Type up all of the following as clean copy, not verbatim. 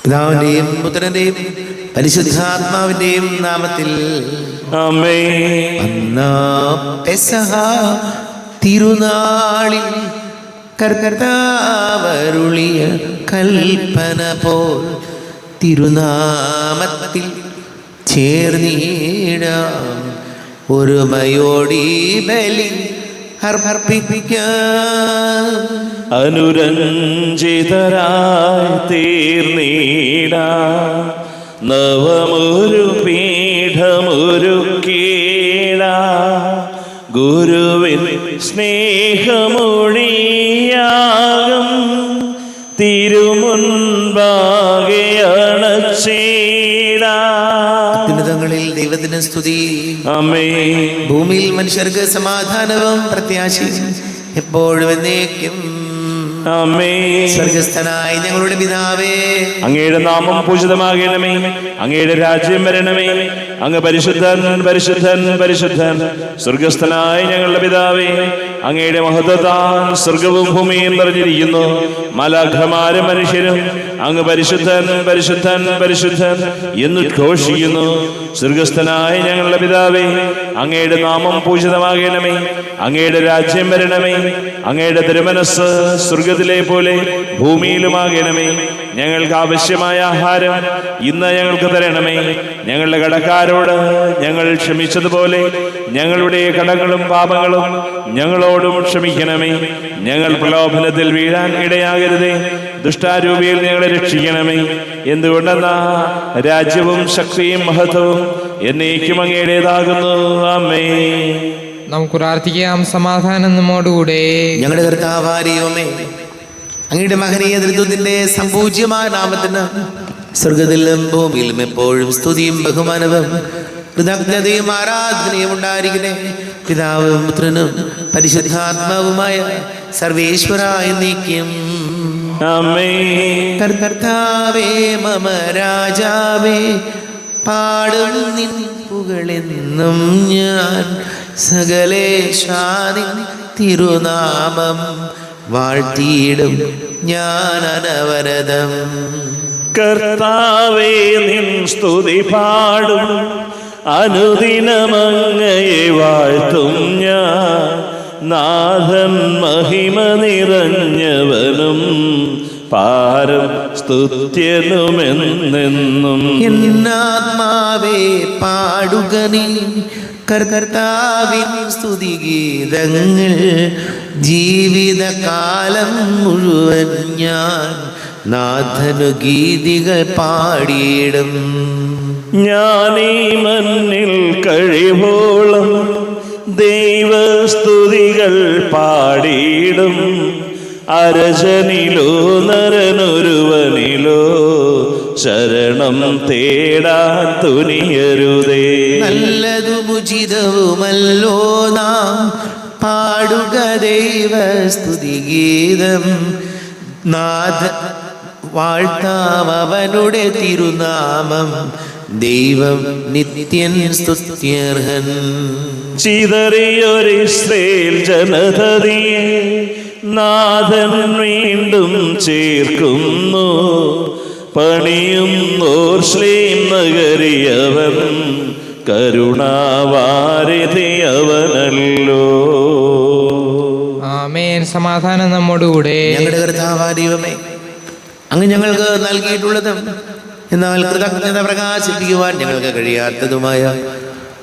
പിതാവിന്റെയും പുത്രന്റെയും പരിശുദ്ധാത്മാവിന്റെയും നാമത്തിൽ ആമേൻ. അന്നാ പെസഹ തിരുനാളിൽ കർത്താവരുളിയ കൽപ്പന പോൽ തിരുനാമത്തിൽ ചേർന്നിടാം ഒരുമയോടി ബലി അർപ്പിക്കാം. അനുരഞ്ജിതരായി തീർന്നീടാം നവമൊരു പീഠമൊരുക്കീടാം ഗുരുവിൻ സ്നേഹമൊഴിയാകും തിരുമുൻപാകെ അണച്ചീടാം. ഉന്നതങ്ങളിൽ ദൈവത്തിന് സ്തുതി. ആമേൻ. ഭൂമിയിൽ മനുഷ്യർക്ക് സമാധാനവും പ്രത്യാശയും എപ്പോഴും എന്നേക്കും. ആമേൻ. സ്വർഗസ്ഥനായ ഞങ്ങളുടെ പിതാവേ, അങ്ങയുടെ നാമം പൂജിതമാകണമേ. അങ്ങയുടെ രാജ്യം വരണമേ. അങ്ങ് പരിശുദ്ധൻ പരിശുദ്ധൻ പരിശുദ്ധൻ. സ്വർഗസ്ഥനായ ഞങ്ങളുടെ പിതാവേ, അങ്ങയുടെ മഹത്വത്താൽ സ്വർഗവും ഭൂമിയും നിറഞ്ഞിരിക്കുന്നു. മാലാഖമാരും മനുഷ്യരും അങ്ങ് പരിശുദ്ധൻ പരിശുദ്ധൻ പരിശുദ്ധൻ എന്നുദ്ഘോഷിക്കുന്നു. സ്വർഗസ്ഥനായ ഞങ്ങളുടെ പിതാവേ, അങ്ങയുടെ നാമം പൂജിതമാകണമേ. അങ്ങയുടെ രാജ്യം വരണമേ. അങ്ങയുടെ തിരുമനസ്സ് സ്വർഗത്തിലെ പോലെ ഭൂമിയിലുമാകണമേ. ഞങ്ങൾക്ക് ആവശ്യമായ ആഹാരം ഇന്ന് ഞങ്ങൾക്ക് തരണമേ. ഞങ്ങളുടെ കടക്കാരോട് ഞങ്ങൾ ക്ഷമിച്ചതുപോലെ ഞങ്ങളുടെ കടങ്ങളും പാപങ്ങളും ഞങ്ങളോടും ക്ഷമിക്കണമേ. ഞങ്ങൾ പ്രലോഭനത്തിൽ വീഴാൻ ഇടയാകരുതേ. ദുഷ്ടാരൂപിയിൽ ഞങ്ങളെ രക്ഷിക്കണമേ. എന്തുകൊണ്ടെന്നാ രാജ്യവും ശക്തിയും മഹത്വവും എന്നേക്കും അങ്ങയുടേതാകുന്നു. ആമേൻ. നമുക്ക് പ്രാർത്ഥിക്കാം. സമാധാനം നമ്മോടുകൂടെ. ഞങ്ങളുടെ കർത്താവാരിയോമേ, അങ്ങയുടെ മഹനീയ ത്രിത്വത്തിന്റെ സംപൂജ്യമായ നാമത്തിന് സ്വർഗത്തിലും ഭൂമിയിലും എപ്പോഴും സ്തുതിയും ബഹുമാനവും കൃതജ്ഞതയും ആരാധനയും ഉണ്ടായിരിക്കണേ. പിതാവും പുത്രനും പരിശുദ്ധാത്മാവുമായ സർവേശ്വര എന്നേക്കും. ആമേൻ. കർത്താവേ മമ രാജാവേ, പാടും നിൻ പുകളെന്നും ഞാൻ. സകലേശാനിൻ തിരുനാമം വാഴ്ത്തിയിടും ഞാൻ അനവരതം. കർത്താവേ നിൻ സ്തുതി പാടും അനുദിനമങ്ങയെ വാഴ്ത്തും ഞാൻ. നാഥൻ മഹിമ നിറഞ്ഞവനും പാരം സ്തുത്യനുമെന്നെന്നും. എന്നാത്മാവേ പാടുക നീ കർത്താവിൻ സ്തുതിഗീതങ്ങൾ. ജീവിതകാലം മുഴുവൻ ഞാൻ നാഥനു ഗീതികൾ പാടിയിടും. ഞാനീ മണ്ണിൽ കഴിവോളം ദൈവസ്തുതികൾ പാടിയിടും. അരജനിലോ നരനൊരുവനിലോ ശരണം തേടാൻ തുനിയരുതേ. നല്ലതും ഉചിതവുമല്ലോ നാം പാടുക ദൈവസ്തുതിഗീതം. നാഥ വാഴ്ത്താം അവനുടെ തിരുനാമം. ദൈവം നിത്യൻ സ്തുത്യർഹൻ. ചിതറിയൊരിസ്രയേൽ ജനതയെ നാഥൻ വീണ്ടും ചേർക്കുന്നു. പണിയും ഓർശ്ലേം നഗരിയവൻ കരുണാവാരിധിയവനല്ലോ. ആമേൻ. സമാധാനം നമ്മോടുകൂടെ. ഞങ്ങളുടെ കർത്താവായ ദൈവമേ, അങ്ങ് ഞങ്ങൾക്ക് നൽകിയിട്ടുള്ളതും എന്നാൽ കൃതജ്ഞത പ്രകാശിപ്പിക്കുവാൻ ഞങ്ങൾക്ക് കഴിയാത്തതുമായ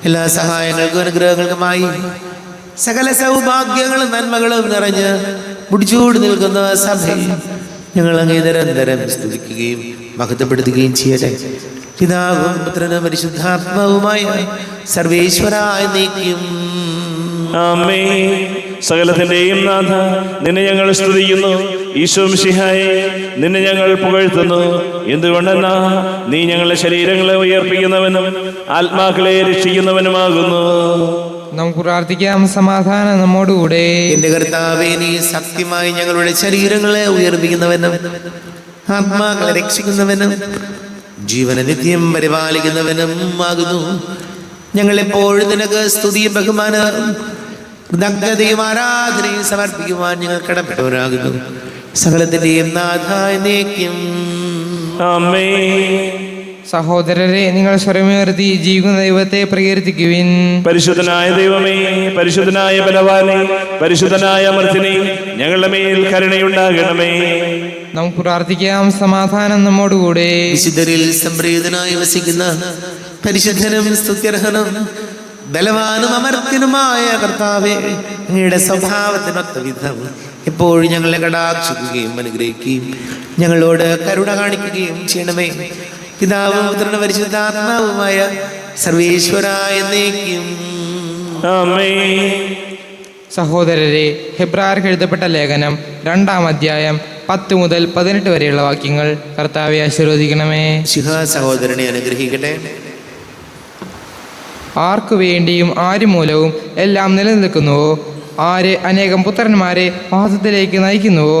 എല്ലാ സഹായങ്ങൾക്കും അനുഗ്രഹങ്ങൾക്കുമായി സകല സൗഭാഗ്യങ്ങളും നന്മകളും നിറഞ്ഞ് മുടിച്ചൂട് നിൽക്കുന്ന സഭയിൽ ഞങ്ങൾ അങ്ങേ നിരന്തരം സ്തുതിക്കുകയും മഹത്വപ്പെടുത്തുകയും ചെയ്യട്ടെ. പിതാവും പുത്രനും പരിശുദ്ധാത്മാവുമായ സർവേശ്വരായ എന്നേക്കും. ആമേൻ. സകലത്തിന്റെയും നാഥ, നിന്നെ ഞങ്ങൾ സ്തുതിക്കുന്നു. ഈശോ മിശിഹായേ, നിന്നെ ഞങ്ങൾ പുകഴ്ത്തുന്നു. എന്തുകൊണ്ടെന്നാ നീ ഞങ്ങളുടെ ശരീരങ്ങളെ ഉയർപ്പിക്കുന്നവനും ആത്മാക്കളെ രക്ഷിക്കുന്നവനുമാകുന്നു. നമുക്ക് പ്രാർത്ഥിക്കാം. സമാധാനം നമ്മോടുകൂടെ. എന്റെ കർത്താവേ, നീ സത്യമായി ഞങ്ങളുടെ ശരീരങ്ങളെ ഉയർപ്പിക്കുന്നവനും ആത്മാക്കളെ രക്ഷിക്കുന്നവനും ജീവനെ നിത്യം പരിപാലിക്കുന്നവനും ആകുന്നു. ഞങ്ങളെപ്പോഴും നിനക്ക് സ്തുതിയും ബഹുമാനവും കൃതജ്ഞതയും ആരാധനയും സമർപ്പിക്കുവാൻ ഞങ്ങൾ കടപ്പെട്ടവരാകുന്നു. സകലത്തിന്റെയും നാഥായ എന്നേക്കും. ആമേൻ. സഹോദരരെ, നിങ്ങൾ സ്വരമുയർത്തി ജീവിക്കുന്ന ദൈവത്തെ പ്രകീർത്തിക്കുവിൻ. പരിശുദ്ധനായ ദൈവമേ, പരിശുദ്ധനായ ബലവാനെ, പരിശുദ്ധനായ അമർത്തിനെ, ഞങ്ങളുടെ മേൽ കരുണയുണ്ടാകണമേ. നമുക്ക് പ്രാർത്ഥിക്കാം. സമാധാനം നമ്മോടുകൂടെ. വിശുദ്ധരിൽ സംപ്രീതനായി വസിക്കുന്ന പരിശുദ്ധനും സ്തുത്യർഹനും ബലവാനും അമർത്യനുമായ കർത്താവേ, അങ്ങയുടെ സ്വഭാവത്തിനൊത്ത വിധം എപ്പോഴും ഞങ്ങളെ കടാക്ഷിക്കുകയും അനുഗ്രഹിക്കുകയും ഞങ്ങളോട് കരുണ കാണിക്കുകയും ചെയ്യണമേ. പിതാവും പുത്രനും പരിശുദ്ധാത്മാവുമായ സർവേശ്വരായ എന്നേക്കും ആമേൻ. സഹോദരരെ, ഹെബ്രായർക്ക് എഴുതപ്പെട്ട ലേഖനം 2-ാം അധ്യായം 10 മുതൽ 18 വരെയുള്ള വാക്യങ്ങൾ കർത്താവെ ആശീർവദിക്കണമേ. ശിഹാ സഹോദരനെ അനുഗ്രഹിക്കട്ടെ. ആർക്കു വേണ്ടിയും ആര് മൂലവും എല്ലാം നിലനിൽക്കുന്നുവോ, ആര് അനേകം പുത്രന്മാരെ മഹത്വത്തിലേക്ക് നയിക്കുന്നുവോ,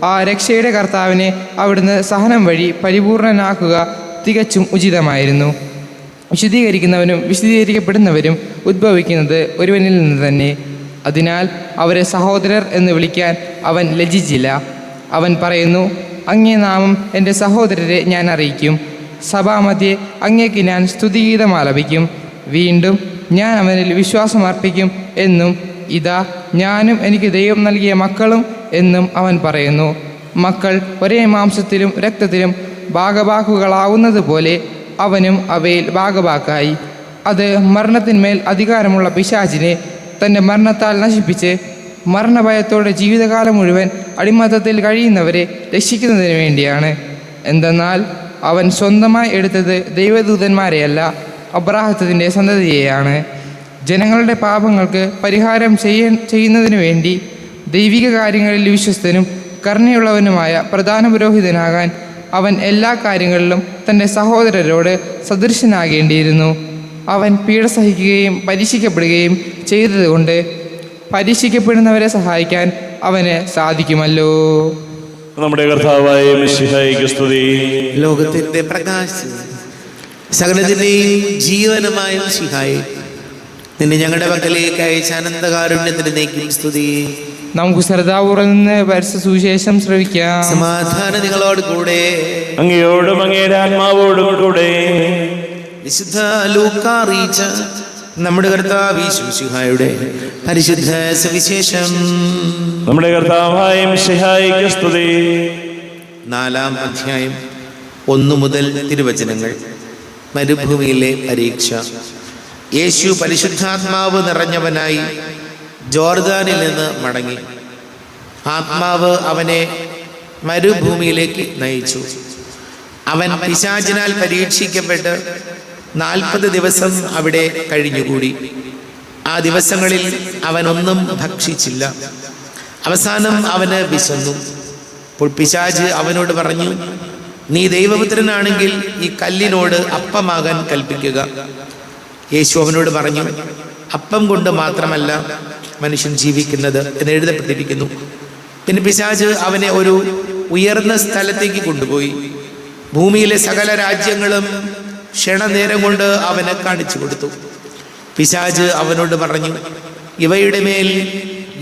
ആ രക്ഷയുടെ കർത്താവിനെ അവിടുന്ന് സഹനം വഴി പരിപൂർണനാക്കുക തികച്ചും ഉചിതമായിരുന്നു. വിശദീകരിക്കുന്നവനും വിശദീകരിക്കപ്പെടുന്നവരും ഉദ്ഭവിക്കുന്നത് ഒരുവനിൽ നിന്ന് തന്നെ. അതിനാൽ അവരെ സഹോദരർ എന്ന് വിളിക്കാൻ അവൻ ലജ്ജിച്ചില്ല. അവൻ പറയുന്നു, അങ്ങേ നാമം എൻ്റെ സഹോദരരെ ഞാൻ അറിയിക്കും. സഭാമധ്യേ അങ്ങേക്ക് ഞാൻ സ്തുതിഗീതം ആലപിക്കും. വീണ്ടും ഞാൻ അവനിൽ വിശ്വാസമർപ്പിക്കും എന്നും, ഇതാ ഞാനും എനിക്ക് ദൈവം നൽകിയ മക്കളും എന്നും അവൻ പറയുന്നു. മക്കൾ ഒരേ മാംസത്തിലും രക്തത്തിലും ഭാഗഭാക്കുകളാവുന്നത് പോലെ അവനും അവയിൽ ഭാഗഭാക്കായി. അത് മരണത്തിന്മേൽ അധികാരമുള്ള പിശാചിനെ തൻ്റെ മരണത്താൽ നശിപ്പിച്ച് മരണഭയത്തോടെ ജീവിതകാലം മുഴുവൻ അടിമത്തത്തിൽ കഴിയുന്നവരെ രക്ഷിക്കുന്നതിന് വേണ്ടിയാണ്. എന്തെന്നാൽ അവൻ സ്വന്തമായി എടുത്തത് ദൈവദൂതന്മാരെയല്ല, അബ്രാഹത്തിൻ്റെ സന്തതിയെയാണ്. ജനങ്ങളുടെ പാപങ്ങൾക്ക് പരിഹാരം ചെയ്യുന്നതിനു വേണ്ടി ദൈവിക കാര്യങ്ങളിൽ വിശ്വസ്തനും കരുണയുള്ളവനുമായ പ്രധാന പുരോഹിതനാകാൻ അവൻ എല്ലാ കാര്യങ്ങളിലും തൻ്റെ സഹോദരരോട് സദൃശനാകേണ്ടിയിരുന്നു. അവൻ പീഡ സഹിക്കുകയും പരീക്ഷിക്കപ്പെടുകയും ചെയ്തതുകൊണ്ട് പരീക്ഷിക്കപ്പെടുന്നവരെ സഹായിക്കാൻ അവന് സാധിക്കുമല്ലോ. നമ്മുടെ കർത്താവായ മിശിഹായ്ക്ക് സ്തുതി. ലോകത്തിന്റെ പ്രകാശം സകലത്തിന്റെയും ജീവനുമായ മിശിഹായേ, നിന്നെ ഞങ്ങളുടെ പക്കലേക്ക് അയച്ച അനന്തകാരുണ്യത്തിന് നീക്കും സ്തുതി. നമുക്ക് ശ്രദ്ധാപൂർവ്വം നിന്ന് പരിശുദ്ധ സുവിശേഷം ശ്രവിക്കാം. സമാധാനം നിങ്ങളോട് കൂടെ. അങ്ങയോടും അങ്ങയുടെ ആത്മാവോടും കൂടെ. വിശുദ്ധ ലൂക്കാ അറിയിച്ച നമ്മുടെ കർത്താവ് മിശിഹായുടെ പരിശുദ്ധ സുവിശേഷം. നമ്മുടെ കർത്താവായ മിശിഹായ്ക്ക് സ്തുതി. 4-ാം അധ്യായം 1 മുതൽ തിരുവചനങ്ങൾ. മരുഭൂമിയിലെ പരീക്ഷ. യേശു പരിശുദ്ധാത്മാവ് നിറഞ്ഞവനായി ജോർദാനിൽ നിന്ന് മടങ്ങി. ആത്മാവ് അവനെ മരുഭൂമിയിലേക്ക് നയിച്ചു. അവൻ പിശാചിനാൽ പരീക്ഷിക്കപ്പെട്ട് 40 ദിവസം അവിടെ കഴിഞ്ഞുകൂടി. ആ ദിവസങ്ങളിൽ അവനൊന്നും ഭക്ഷിച്ചില്ല. അവസാനം അവന് വിശന്നു. അപ്പോൾ പിശാച് അവനോട് പറഞ്ഞു, നീ ദൈവപുത്രനാണെങ്കിൽ ഈ കല്ലിനോട് അപ്പമാകാൻ കൽപ്പിക്കുക. യേശു അവനോട് പറഞ്ഞു, അപ്പം കൊണ്ട് മാത്രമല്ല മനുഷ്യൻ ജീവിക്കുന്നത് എന്ന് എഴുതപ്പെട്ടിരിക്കുന്നു. പിന്നെ പിശാച് അവനെ ഒരു ഉയർന്ന സ്ഥലത്തേക്ക് കൊണ്ടുപോയി. ഭൂമിയിലെ സകല രാജ്യങ്ങളും ക്ഷണനേരം കൊണ്ട് അവനെ കാണിച്ചു കൊടുത്തു. പിശാച് അവനോട് പറഞ്ഞു, ഇവയുടെ മേൽ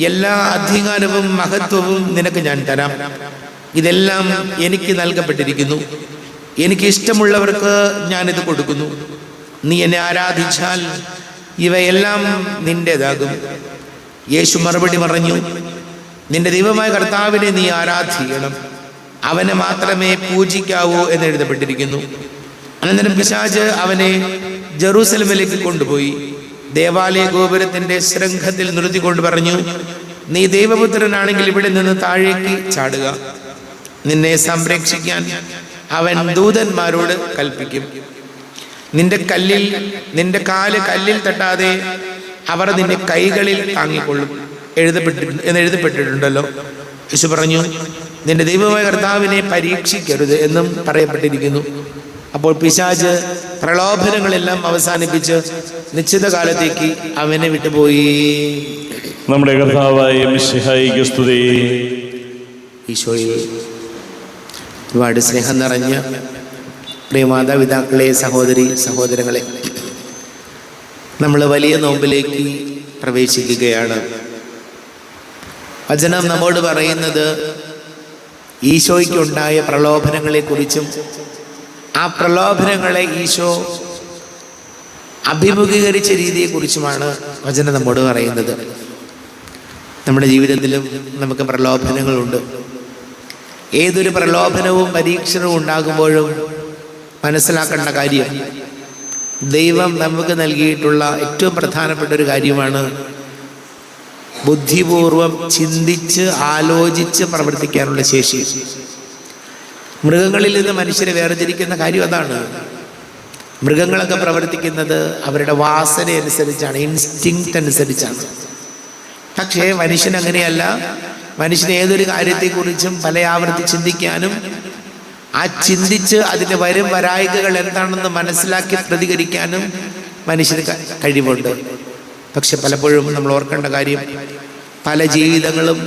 എല്ലാ അധികാരവും മഹത്വവും നിനക്ക് ഞാൻ തരാം. ഇതെല്ലാം എനിക്ക് നൽകപ്പെട്ടിരിക്കുന്നു. എനിക്ക് ഇഷ്ടമുള്ളവർക്ക് ഞാനിത് കൊടുക്കുന്നു. നീ എന്നെ ആരാധിച്ചാൽ ഇവയെല്ലാം നിന്റേതാകും. യേശു മറുപടി പറഞ്ഞു, നിന്റെ ദൈവമായ കർത്താവിനെ നീ ആരാധിക്കണം, അവനെ മാത്രമേ പൂജിക്കാവൂ എന്ന് എഴുതപ്പെട്ടിരിക്കുന്നു. അനന്തരം പിശാച് അവനെ ജെറൂസലമിലേക്ക് കൊണ്ടുപോയി ദേവാലയ ഗോപുരത്തിന്റെ ശൃംഖത്തിൽ നിർത്തിക്കൊണ്ട് പറഞ്ഞു, നീ ദൈവപുത്രനാണെങ്കിൽ ഇവിടെ നിന്ന് താഴേക്ക് ചാടുക. നിന്നെ സംരക്ഷിക്കാൻ അവൻ ദൂതന്മാരോട് കൽപ്പിക്കും. നിന്റെ കാല് കല്ലിൽ തട്ടാതെ അവർ നിന്നെ കൈകളിൽ താങ്ങിക്കൊള്ളും എന്ന് എഴുതപ്പെട്ടിട്ടുണ്ടല്ലോ. യേശു പറഞ്ഞു, നിന്റെ ദൈവമായ കർത്താവിനെ പരീക്ഷിക്കരുത് എന്നും പറയപ്പെട്ടിരിക്കുന്നു. അപ്പോൾ പിശാച് പ്രലോഭനങ്ങളെല്ലാം അവസാനിപ്പിച്ച് നിശ്ചിത കാലത്തേക്ക് അവനെ വിട്ടുപോയി. നമ്മുടെ കർത്താവായ മിശിഹായ്ക്ക് സ്തുതി. ഈശോയിൽ ഒരുപാട് സ്നേഹം നിറഞ്ഞ പ്രിയ മാതാപിതാക്കളെ, സഹോദരി സഹോദരങ്ങളെ, നമ്മൾ വലിയ നോമ്പിലേക്ക് പ്രവേശിക്കുകയാണ്. വചനം നമ്മോട് പറയുന്നത് ഈശോയ്ക്കുണ്ടായ പ്രലോഭനങ്ങളെക്കുറിച്ചും ആ പ്രലോഭനങ്ങളെ ഈശോ അഭിമുഖീകരിച്ച രീതിയെക്കുറിച്ചുമാണ് വചനം നമ്മോട് പറയുന്നത്. നമ്മുടെ ജീവിതത്തിലും നമുക്ക് പ്രലോഭനങ്ങളുണ്ട്. ഏതൊരു പ്രലോഭനവും പരീക്ഷണവും ഉണ്ടാകുമ്പോഴും മനസ്സിലാക്കേണ്ട കാര്യം, ദൈവം നമുക്ക് നൽകിയിട്ടുള്ള ഏറ്റവും പ്രധാനപ്പെട്ട ഒരു കാര്യമാണ് ബുദ്ധിപൂർവം ചിന്തിച്ച് ആലോചിച്ച് പ്രവർത്തിക്കാനുള്ള ശേഷി. മൃഗങ്ങളിൽ നിന്ന് മനുഷ്യരെ വേർതിരിക്കുന്ന കാര്യം അതാണ്. മൃഗങ്ങളൊക്കെ പ്രവർത്തിക്കുന്നത് അവരുടെ വാസന അനുസരിച്ചാണ്, ഇൻസ്റ്റിങ്ക്റ്റ് അനുസരിച്ചാണ്. പക്ഷേ മനുഷ്യൻ അങ്ങനെയല്ല. മനുഷ്യൻ ഏതൊരു കാര്യത്തെക്കുറിച്ചും പല ആവർത്തി ചിന്തിക്കാനും ആ ചിന്തിച്ച് അതിൻ്റെ വരും വരായികകൾ എന്താണെന്ന് മനസ്സിലാക്കി പ്രതികരിക്കാനും മനുഷ്യന് കഴിവുണ്ട്. പക്ഷെ പലപ്പോഴും നമ്മൾ ഓർക്കേണ്ട കാര്യം, പല ജീവിതങ്ങളും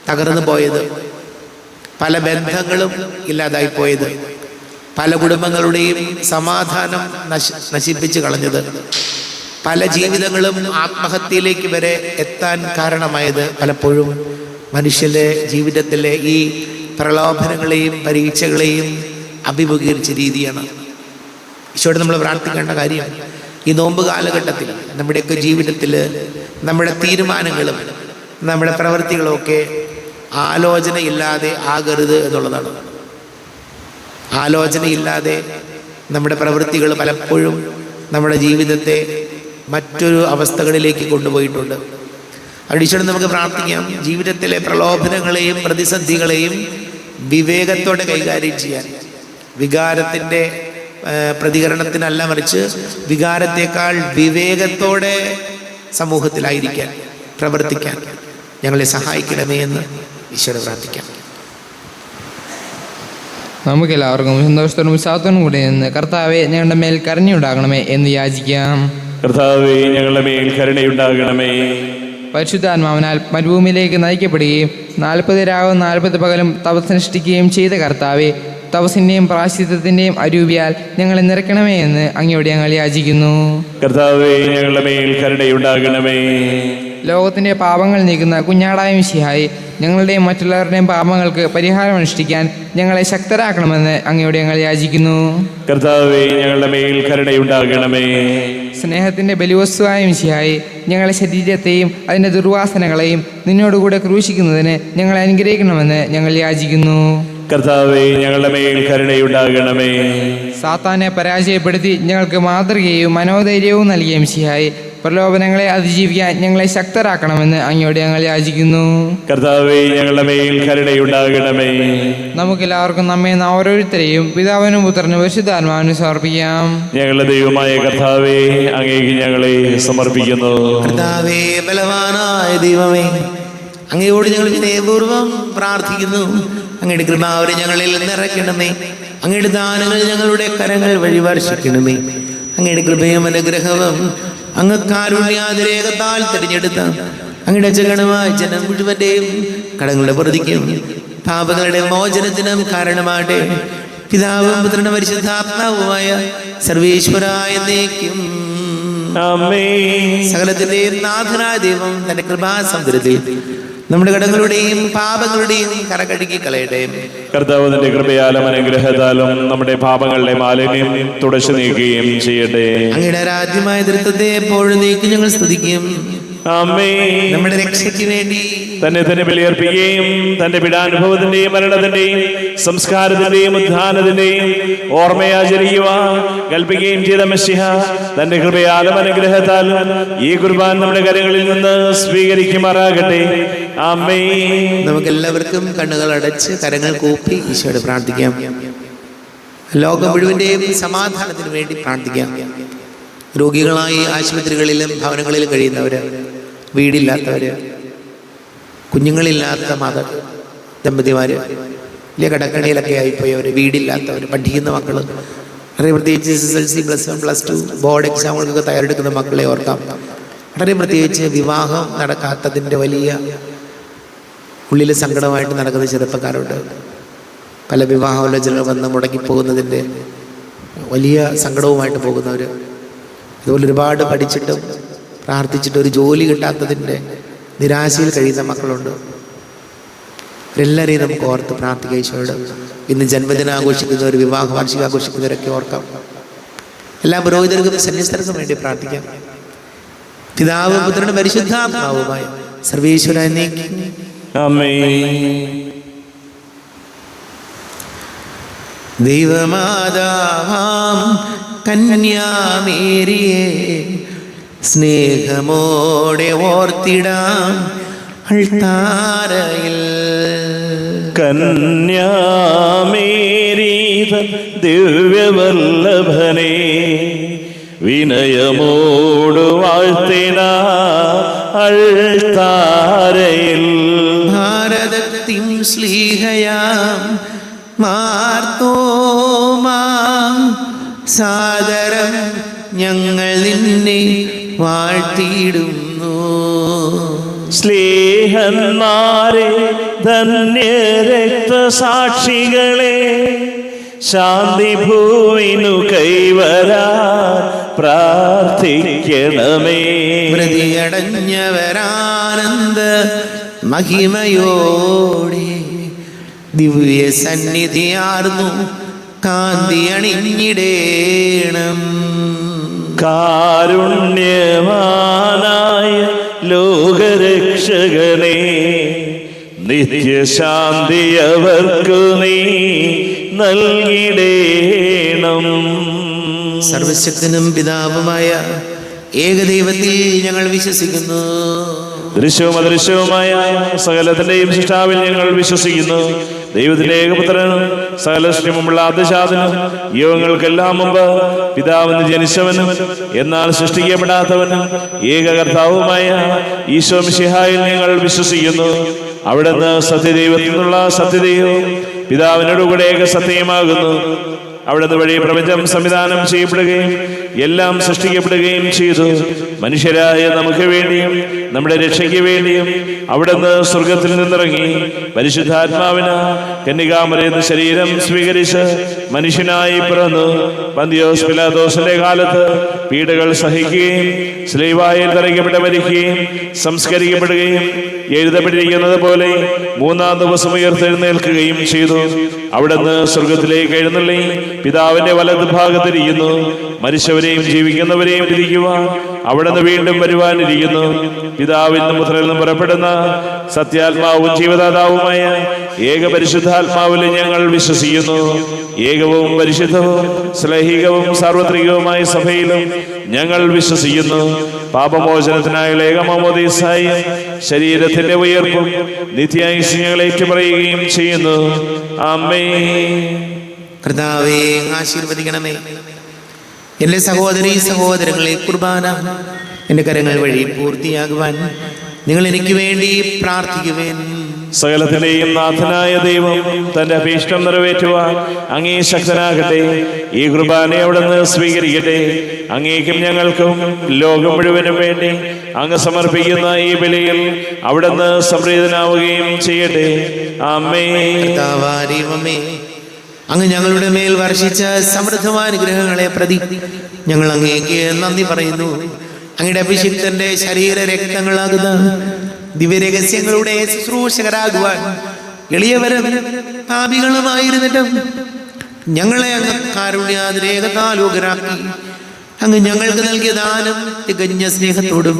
തകർന്നു പോയത്, പല ബന്ധങ്ങളും ഇല്ലാതായി പോയത്, പല കുടുംബങ്ങളുടെയും സമാധാനം നശിപ്പിച്ച് കളഞ്ഞത്, പല ജീവിതങ്ങളും ആത്മഹത്യയിലേക്ക് വരെ എത്താൻ കാരണമായത് പലപ്പോഴും മനുഷ്യന്റെ ജീവിതത്തിലെ ഈ പ്രലോഭനങ്ങളെയും പരീക്ഷകളെയും അഭിമുഖീകരിച്ച രീതിയാണ്. ഈശോയോട് നമ്മൾ പ്രാർത്ഥിക്കേണ്ട കാര്യം, ഈ നോമ്പ് കാലഘട്ടത്തിൽ നമ്മുടെയൊക്കെ ജീവിതത്തിൽ നമ്മുടെ തീരുമാനങ്ങളും നമ്മുടെ പ്രവൃത്തികളും ഒക്കെ ആലോചനയില്ലാതെ ആകരുത് എന്നുള്ളതാണ്. ആലോചനയില്ലാതെ നമ്മുടെ പ്രവൃത്തികൾ പലപ്പോഴും നമ്മുടെ ജീവിതത്തെ മറ്റൊരു അവസ്ഥകളിലേക്ക് കൊണ്ടുപോയിട്ടുണ്ട്. ഈശോയോട് നമുക്ക് പ്രാർത്ഥിക്കാം, ജീവിതത്തിലെ പ്രലോഭനങ്ങളെയും പ്രതിസന്ധികളെയും വിവേകത്തോടെ കൈകാര്യം ചെയ്യാൻ, വികാരത്തിൻ്റെ പ്രതികരണത്തിനല്ല മറിച്ച് വികാരത്തെക്കാൾ വിവേകത്തോടെ സമൂഹത്തിലായിരിക്കാൻ, പ്രവർത്തിക്കാൻ ഞങ്ങളെ സഹായിക്കണമേ എന്ന് ഈശോയോട് പ്രാർത്ഥിക്കാം. നമുക്കെല്ലാവർക്കും സന്തോഷത്തോടും ഉത്സാഹത്തോടും കൂടി നിന്ന് കർത്താവെ ഞങ്ങളുടെ മേൽ കരുണയുണ്ടാകണമേ എന്ന് യാചിക്കാം. കർത്താവേ, ഞങ്ങളുടെ മേൽ കരുണയുണ്ടാകണമേ. പരിശുദ്ധാത്മാവിനാൽ മരുഭൂമിയിലേക്ക് നയിക്കപ്പെടുകയും 40 രാവും 40 പകലും തപസ്സനുഷ്ഠിക്കുകയും ചെയ്ത കർത്താവെ, തപസ്സിൻ്റെയും പ്രായശ്ചിത്തത്തിൻ്റെയും അരൂപിയാൽ ഞങ്ങളെ നിറയ്ക്കണമേ എന്ന് അങ്ങയോട് ഞങ്ങൾ യാചിക്കുന്നു. കർത്താവേ, ഞങ്ങളുടെ മേൽ കരുണയുണ്ടാകണമേ. ലോകത്തിൻ്റെ പാപങ്ങൾ നീക്കുന്ന കുഞ്ഞാടായ മിശിഹായി, ഞങ്ങളുടെയും മറ്റുള്ളവരുടെയും പാപങ്ങൾക്ക് പരിഹാരം അനുഷ്ഠിക്കാൻ ഞങ്ങളെ ശക്തരാക്കണമെന്ന് അങ്ങയോട് ഞങ്ങൾ യാചിക്കുന്നു. കർത്താവേ, ഞങ്ങളുടെ മേൽ കരുണയുണ്ടാകണമേ. സ്നേഹത്തിൻ്റെ ബലിവസ്തുവായ മിശിഹായി, ഞങ്ങളുടെ ശരീരത്തെയും അതിൻ്റെ ദുർവാസനകളെയും നിന്നോടുകൂടെ ക്രൂശിക്കുന്നതിന് ഞങ്ങളെ അനുഗ്രഹിക്കണമെന്ന് ഞങ്ങൾ യാചിക്കുന്നു. കർത്താവേ, ഞങ്ങളുടെ മേൽ കരുണയുണ്ടാകണമേ. സാത്താനെ പരാജയപ്പെടുത്തി ഞങ്ങൾക്ക് മാതൃകയും മനോധൈര്യവും നൽകിയ മിശിഹായി, പ്രലോഭനങ്ങളെ അതിജീവിക്കാൻ ഞങ്ങളെ ശക്തരാക്കണമെന്ന് അങ്ങയോട് ഞങ്ങൾ യാചിക്കുന്നു. കർത്താവേ, ഞങ്ങളുടെ മേൽ കരുണയുണ്ടാകണമേ. നമുക്കെല്ലാവർക്കും നമ്മെ ഓരോരുത്തരെയും പിതാവിനും പുത്രനും പരിശുദ്ധാത്മാവിനും സമർപ്പിക്കാം. ഞങ്ങളുടെ ദൈവമായ കർത്താവേ, അങ്ങേക്ക് ഞങ്ങളെ സമർപ്പിക്കുന്നു. കർത്താവേ, ബലവാനായ ദൈവമേ, അങ്ങയോട് ഞങ്ങൾ വിനയപൂർവ്വം പ്രാർത്ഥിക്കുന്നു. അങ്ങയുടെ കൃപാവരെ ഞങ്ങളിൽ നിറയ്ക്കണമേ. അങ്ങയുടെ ദാനങ്ങൾ ഞങ്ങളുടെ കരങ്ങൾ വഴി വർഷിക്കണമേ. അങ്ങയുടെ കൃപയും അനുഗ്രഹവും അങ്ങ് കാരുണ്യാതിരേകത്താൽ തിരഞ്ഞെടുത്ത അങ്ങയുടെ ജഗണമായ ജനം മുഴുവന്റെയും കടങ്ങളുടെ പ്രതിക്കും പാപങ്ങളുടെ മോചനത്തിനും കാരണമാട്ടെ. പിതാവും പുത്രനും പരിശുദ്ധാത്മാവുമായ സർവേശ്വരായ എന്നേക്കും ആമേൻ. സകലത്തിന്റെയും നാഥനായ ദൈവം തന്റെ കൃപാസമുദ്രത്തിൽ നമ്മുടെ കടങ്ങളുടെയും പാപങ്ങളുടെയും കരകഴുകി കളയട്ടെ. കർത്താവ് തന്റെ കൃപയാലും അനുഗ്രഹത്താലും നമ്മുടെ പാപങ്ങളുടെ മാലിന്യം തുടച്ചു നീക്കുകയും ചെയ്യട്ടെ. അങ്ങയുടെ ആരാധ്യമായ ദൃത്വത്തെ എപ്പോഴും നീക്കി ഞങ്ങൾ സ്തുതിക്കും. ആമേൻ. നമ്മുടെ രക്ഷയ്ക്ക് വേണ്ടി തന്നെ ബലിയർപ്പിക്കുകയും തന്റെ പീഡാനുഭവത്തിന്റെയും മരണത്തിന്റെയും സംസ്കാരത്തിന്റെയും ഉദ്ധാനത്തിന്റെയും ഓർമ്മയാചരിക്കുവാൻ കൽപ്പിക്കുകയും ചെയ്ത മെസ്സിഹ തന്റെ കൃപയാലും അനുഗ്രഹത്താലും ഈ കുർബാൻ നമ്മുടെ കരങ്ങളിൽ നിന്ന് സ്വീകരിക്കുമാറാകട്ടെ. ആമേൻ. നമുക്കെല്ലാവർക്കും കണ്ണുകൾ അടച്ച് കരങ്ങൾ കൂപ്പി ഈശോയോട് പ്രാർത്ഥിക്കാം. ലോകം മുഴുവന്റെയും സമാധാനത്തിന് വേണ്ടി പ്രാർത്ഥിക്കാം. രോഗികളായി ആശുപത്രികളിലും ഭവനങ്ങളിലും കഴിയുന്നവര്, വീടില്ലാത്തവര്, കുഞ്ഞുങ്ങളില്ലാത്ത ദമ്പതിമാര്, വലിയ കടക്കണിയിലൊക്കെ ആയിപ്പോയവര്, വീടില്ലാത്തവര്, പഠിക്കുന്ന മക്കള്, വളരെ പ്രത്യേകിച്ച് SSLC +1 +2 ബോർഡ് എക്സാമുകൾക്കൊക്കെ തയ്യാറെടുക്കുന്ന മക്കളെ ഓർക്കാം. വളരെ പ്രത്യേകിച്ച് വിവാഹം നടക്കാത്തതിൻ്റെ വലിയ ഉള്ളിൽ സങ്കടമായിട്ട് നടക്കുന്ന ചെറുപ്പക്കാരുണ്ട്. പല വിവാഹാലോചനകൾ വന്ന് മുടങ്ങിപ്പോകുന്നതിൻ്റെ വലിയ സങ്കടവുമായിട്ട് പോകുന്നവർ, അതുപോലെ ഒരുപാട് പഠിച്ചിട്ടും പ്രാർത്ഥിച്ചിട്ട് ഒരു ജോലി കിട്ടാത്തതിൻ്റെ നിരാശയിൽ കഴിയുന്ന മക്കളുണ്ട്. എല്ലാവരെയും നമുക്ക് ഓർത്ത് പ്രാർത്ഥിക്കുക ഈശോയോട്. ഇന്ന് ജന്മദിനം ആഘോഷിക്കുന്നവർ, വിവാഹ വാർഷികം ആഘോഷിക്കുന്നവരൊക്കെ ഓർക്കാം. എല്ലാ പുരോഹിതർക്കും സന്യസ്തർക്കും വേണ്ടി പ്രാർത്ഥിക്കാം. പിതാവും പുത്രനും പരിശുദ്ധാത്മാവുമായ സർവേശ്വരൻ എന്നേക്കും ആമേൻ. ദൈവമാതാവാം കന്യാമേരിയെ സ്നേഹമോടെ ഓർത്തിടാം അൾത്താരയിൽ. കന്യാമേരീതൻ ദിവ്യവല്ലഭനെ വിനയമോട് വാഴ്ത്തിടാ അൾത്താരയിൽ. ഭാരതത്തിൻ ശ്ലീഹയാം മാർത്തോമാ സാദരം ഞങ്ങൾ നിന്നെ വാഴ്ത്തിയിടുന്നു. സ്നേഹന്മാരെ ധന്യരക്തസാക്ഷികളെ ശാന്തി ഭൂവിനു കൈവരാ പ്രാർത്ഥിക്കണമേ. പ്രതിയടഞ്ഞവരാനന്ദ മഹിമയോടെ ദിവ്യ സന്നിധിയാർന്നു കാന്തി അണിഞ്ഞിടേണം. കാരുണ്യവാനായ ലോകരക്ഷകനെ നിത്യശാന്തി അവർക്കു നീ നൽകിടേണം. സർവശക്തനും പിതാവുമായ ഏകദൈവത്തിൽ ഞങ്ങൾ വിശ്വസിക്കുന്നു. ദൃശ്യവും അദൃശ്യവുമായ സകലത്തിന്റെയും സൃഷ്ടാവിൽ ഞങ്ങൾ വിശ്വസിക്കുന്നു. ദൈവത്തിന്റെ ഏകപുത്രനും സകല സൃഷ്ടിമുള്ള ആദ്യജാതനും യുഗങ്ങൾക്കെല്ലാം മുമ്പ് പിതാവിന് ജനിച്ചവനും എന്നാൽ സൃഷ്ടിക്കപ്പെടാത്തവനും ഏകകർത്താവുമായ ഈശോ മിശിഹായിൽ ഞങ്ങൾ വിശ്വസിക്കുന്നു. അവിടുന്ന് സത്യദൈവത്തിൽ നിന്നുള്ള സത്യദൈവവും പിതാവിനോടുകൂടെ ഏക സത്യമാകുന്നു. അവിടുന്ന് വഴി പ്രപഞ്ചം സംവിധാനം ചെയ്യപ്പെടുകയും എല്ലാം സൃഷ്ടിക്കപ്പെടുകയും ചെയ്തു. മനുഷ്യരായ നമുക്ക് വേണ്ടിയും നമ്മുടെ രക്ഷയ്ക്ക് വേണ്ടിയും അവിടുന്ന് സ്വർഗത്തിൽ നിന്നിറങ്ങി പരിശുദ്ധാത്മാവിന് കന്യകാമറിയുന്ന ശരീരം സ്വീകരിച്ച് മനുഷ്യനായി പിറന്നു. പന്തിയോസ് പിലാത്തോസിന്റെ കാലത്ത് പീഡകൾ സഹിക്കുകയും സ്ലീവായിൽ തറയ്ക്കപ്പെട്ട് മരിക്കുകയും സംസ്കരിക്കപ്പെടുകയും എഴുതപ്പെട്ടിരിക്കുന്നത് പോലെ മൂന്നാം ദിവസം ഉയർത്തെഴുന്നേൽക്കുകയും ചെയ്തു. അവിടുന്ന് സ്വർഗത്തിലേക്ക് എഴുന്നള്ളി പിതാവിന്റെ വലത് ഭാഗത്തിരിക്കുന്നു. മരിച്ചവരെയും ജീവിക്കുന്നവരെയും വിധിക്കുവാൻ അവിടുന്ന് വീണ്ടും വരുവാനിരിക്കുന്നു. പിതാവിൽ നിന്നും പുത്രനിൽ നിന്നും പുറപ്പെടുന്ന സത്യാത്മാവും ജീവദാതാവുമായ ഏക പരിശുദ്ധാത്മാവിൽ ഞങ്ങൾ വിശ്വസിക്കുന്നു. ഏകവും പരിശുദ്ധവും ശ്ലൈഹികവും സാർവത്രികവുമായ സഭയിലും ഞങ്ങൾ വിശ്വസിക്കുന്നു. പാപമോചനത്തിനായുള്ള ഏകമാമോദീസായും ശരീരത്തിന്റെ ഉയർപ്പും നിത്യായുസ്സും ഞങ്ങൾ ഏറ്റുപറയുകയും ചെയ്യുന്നു. ആമേൻ. കർത്താവേ, ആശീർവദിക്കണമേ. എൻ്റെ സഹോദരീ സഹോദരങ്ങളെ, കുർബാന എൻ്റെ കരങ്ങൾ വഴി പൂർത്തിയാകുവാൻ നിങ്ങൾ എനിക്ക് വേണ്ടി പ്രാർത്ഥിക്കുവേൻ. സകലത്തിന്റെയും നാഥനായ ദൈവം തന്റെ അഭീഷ്ടം നിറവേറ്റുവാൻ അങ്ങേ ശക്തനാകട്ടെ. ഈ കുർബാനയെ അവിടുന്ന് സ്വീകരിക്കട്ടെ. അങ്ങേക്കും ഞങ്ങൾക്കും ലോകം മുഴുവനും വേണ്ടി അങ്ങ് സമർപ്പിക്കുന്ന ഈ ബലിയിൽ അവിടുന്ന് സംപ്രീതനാവുകയും ചെയ്യട്ടെ. ആമേൻ. കർത്താവേ, അങ്ങ് ഞങ്ങളുടെ മേൽ വർഷിച്ച സമൃദ്ധമായ അനുഗ്രഹങ്ങളെ പ്രതി ഞങ്ങൾ അങ്ങേക്ക് നന്ദി പറയുന്നു. അങ്ങയുടെ അഭിഷിക്തന്റെ ശരീര രക്തങ്ങളാകുന്ന ദിവ്യരഹസ്യങ്ങളുടെ ശുശ്രൂഷകരാകുവാൻ എളിയവരും പാപികളുമായിരുന്നിട്ടും ഞങ്ങളെ അങ്ങ് കാരുണ്യാതിരേകതാലോകരാക്കി അങ്ങ് ഞങ്ങൾക്ക് നൽകിയ ദാനം തികഞ്ഞ സ്നേഹത്തോടും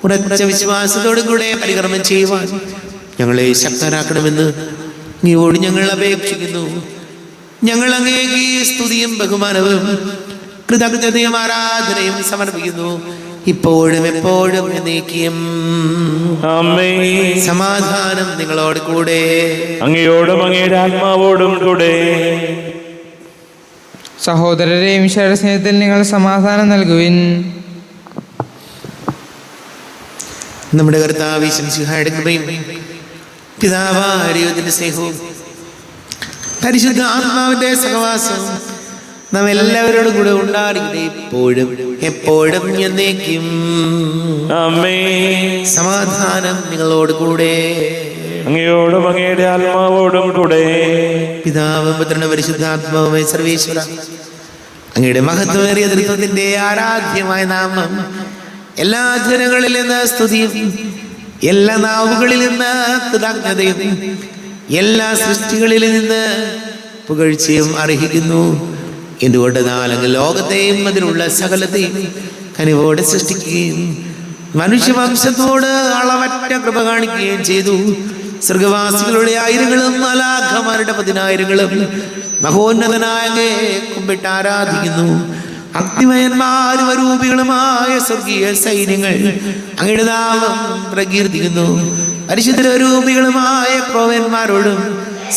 ഉറച്ച വിശ്വാസത്തോടും കൂടെ പരികർമ്മം ചെയ്യുവാൻ ഞങ്ങളെ ശക്തരാക്കണമെന്ന് അങ്ങയോട് ഞങ്ങൾ അപേക്ഷിക്കുന്നു. ഞങ്ങൾ അങ്ങേക്ക് സ്തുതിയും ബഹുമാനവും കൃതജ്ഞതയും ആരാധനയും സമർപ്പിക്കുന്നു, ഇപ്പോഴും എപ്പോഴും എന്നേക്കും. ആമേൻ. സമാധാനം നിങ്ങളോട് കൂടെ, അങ്ങയോടും അങ്ങയുടെ ആത്മാവോടും കൂടെ. സഹോദരരെ, ഈശോയുടെ സ്നേഹത്തിൽ നിങ്ങൾ സമാധാനം നൽകുവിൻ. നമ്മുടെ കർത്താവ് മിശിഹായുടെ കൃപയും പിതാവായ ദൈവത്തിന്റെ സ്നേഹവും പരിശുദ്ധ ആത്മാവിന്റെ സഹവാസവും നാം എല്ലാവരോടും കൂടെ ഉണ്ടായിരിക്കട്ടെ, ഇപ്പോഴും എപ്പോഴും എന്നേക്കും. ആമേൻ. സമാധാനം നിങ്ങളോട് കൂടെ, അങ്ങയോടും അങ്ങയുടെ ആത്മാവോടും കൂടെ. പിതാവും പുത്രനും പരിശുദ്ധാത്മാവുമായ സർവേശ്വര, അങ്ങയുടെ മഹത്വമേറിയ ദൈവത്തിന്റെ ആരാധ്യമായ നാമം എല്ലാ ജനങ്ങളിൽ നിന്ന് സ്തുതിയും എല്ലാ നാവുകളിൽ നിന്ന് കൃതജ്ഞതയും എല്ലാ സൃഷ്ടികളിൽ നിന്ന് പുകഴ്ചയും അർഹിക്കുന്നു. എന്തുകൊണ്ടെന്നാൽ അങ്ങ് ലോകത്തെയും അതിലുള്ള സകലത്തെയും കനിവോടെ സൃഷ്ടിക്കുകയും മനുഷ്യവംശത്തോട് അളവറ്റ കൃപ കാണിക്കുകയും ചെയ്തു. സ്വർഗവാസികളുടെ ആയിരങ്ങളും മാലാഖമാരുടെ 10,000ങ്ങളും മഹോന്നതനായ അങ്ങയെ കുമ്പിട്ട് ആരാധിക്കുന്നു. അഗ്നിമയന്മാരും അരൂപികളുമായ സ്വർഗീയ സൈന്യങ്ങൾ അങ്ങയുടെ നാമം പ്രകീർത്തിക്കുന്നു. പരിശുദ്ധരൂപികളുമായ ക്രോവന്മാരോടും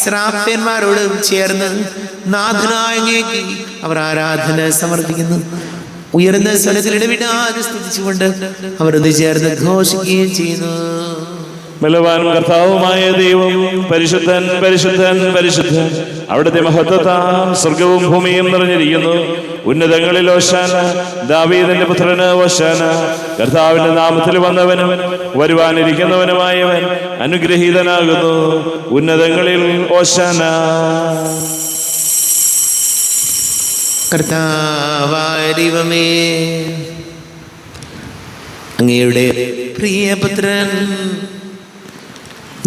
ശ്രാപ്യന്മാരോടും ചേർന്ന് നാഥനായ അങ്ങേക്ക് അവർ ആരാധന സമർപ്പിക്കുന്നു. ഉയർന്ന സ്വരത്തിൽ ഇടവിടാതെ സ്തുതിച്ചുകൊണ്ട് അവർ ഇത് ചേർന്ന് ഘോഷിക്കുകയും ചെയ്യുന്നു. ബലവാനും കർത്താവുമായ ദൈവം പരിശുദ്ധൻ പരിശുദ്ധൻ പരിശുദ്ധൻ. അവിടുത്തെ മഹത്വത്താൽ സ്വർഗവും ഭൂമിയും നിറഞ്ഞിരിക്കുന്നു. ഉന്നതങ്ങളിൽ ഓശാന, ദാവീദിന്റെ പുത്രന് ഓശാന. കർത്താവിന്റെ നാമത്തിൽ വന്നവനും വരുവാനിരിക്കുന്നവനുമായവൻ അനുഗ്രഹീതനാകുന്നു. ഉന്നതങ്ങളിൽ ഓശാന. കർത്താവായ ദൈവമേ, അങ്ങയുടെ പ്രിയപുത്രൻ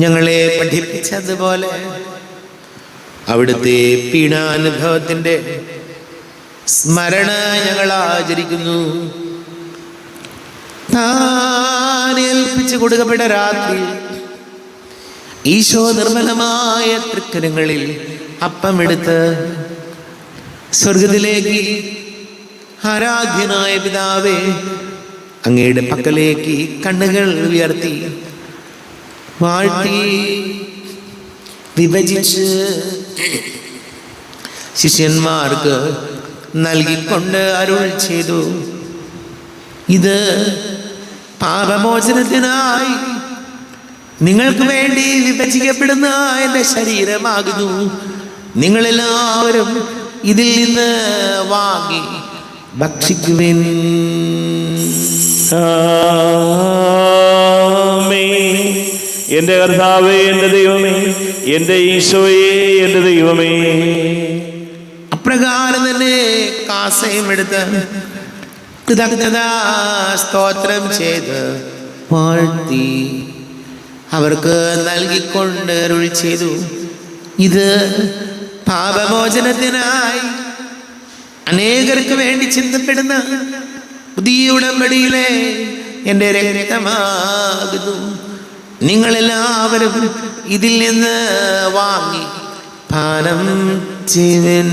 ഞങ്ങളെ പഠിപ്പിച്ചതുപോലെ അവിടുത്തെ പീഡാനുഭവത്തിന്റെ സ്മരണ ഞങ്ങൾ ആചരിക്കുന്നു. താൻ ഏൽപ്പിച്ചു കൊടുക്കപ്പെട്ട രാത്രി ഈശോ നിർമ്മലമായ തൃക്കരങ്ങളിൽ അപ്പമെടുത്ത് സ്വർഗത്തിലേക്ക് ആരാധ്യനായ പിതാവേ, അങ്ങയുടെ പക്കലേക്ക് കണ്ണുകൾ ഉയർത്തി വാഴ്ത്തി വിഭജിച്ച് ശിഷ്യന്മാർക്ക് നൽകിക്കൊണ്ട് അരുൾ ചെയ്തു, ഇത് പാപമോചനത്തിനായി നിങ്ങൾക്ക് വേണ്ടി വിഭജിക്കപ്പെടുന്ന എൻ്റെ ശരീരമാകുന്നു. നിങ്ങളെല്ലാവരും ഇതിൽ നിന്ന് വാങ്ങി ഭക്ഷിക്കുവിൻ. എന്റെ കർത്താവേ, എന്റെ ദൈവമേ, എന്റെ ഈശോയേ, എന്റെ ദൈവമേ. അപ്രകാരം തന്നെ കാസയും എടുത്ത് കൃതജ്ഞതാ സ്തോത്രം ചെയ്ത് വാഴ്ത്തി അവർക്ക് നൽകിക്കൊണ്ട് അരുൾ ചെയ്തു, ഇത് പാപമോചനത്തിനായി അനേകർക്ക് വേണ്ടി ചിന്തപ്പെടുന്ന പുതിയ ഉടമ്പടിയിലെ എൻ്റെ രക്തമാകുന്നു. നിങ്ങളെല്ലാവരും ഇതിൽ നിന്ന് വാങ്ങി പാനം ചെയ്യുവിൻ.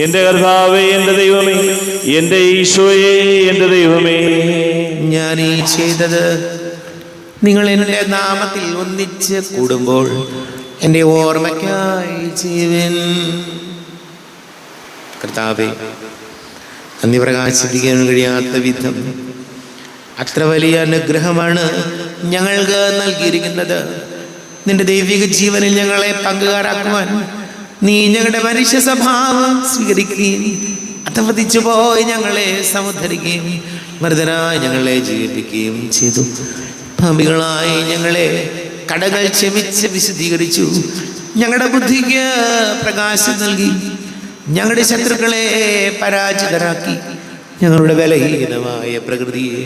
എന്റെ കർത്താവേ, എന്റെ ദൈവമേ, എന്റെ ഈശോയേ, എന്റെ ദൈവമേ. ഞാൻ ഈ ചെയ്തത് നിങ്ങൾ എൻ്റെ നാമത്തിൽ ഒന്നിച്ച് കൂടുമ്പോൾ എൻ്റെ ഓർമ്മയ്ക്കായി ചെയ്യുവിൻ. കർത്താവേ, നന്ദി പ്രകാശിപ്പിക്കാൻ കഴിയാത്ത വിധം അത്ര വലിയ അനുഗ്രഹമാണ് ഞങ്ങൾക്ക് നൽകിയിരിക്കുന്നത്. നിന്റെ ദൈവിക ജീവനിൽ ഞങ്ങളെ പങ്കുകാരാക്കുവാൻ നീ ഞങ്ങളുടെ മനുഷ്യ സ്വഭാവം സ്വീകരിക്കുകയും അധപതിച്ചു പോയി ഞങ്ങളെ സമുദ്ധരിക്കുകയും മൃതരായി ഞങ്ങളെ ജീവിപ്പിക്കുകയും ചെയ്തു. പാപികളായി ഞങ്ങളെ കടകൾ ക്ഷമിച്ച് വിശുദ്ധീകരിച്ചു. ഞങ്ങളുടെ ബുദ്ധിക്ക് പ്രകാശം നൽകി ഞങ്ങളുടെ ശത്രുക്കളെ പരാജിതരാക്കി. ഞങ്ങളുടെ ബലഹീനമായ പ്രകൃതിയെ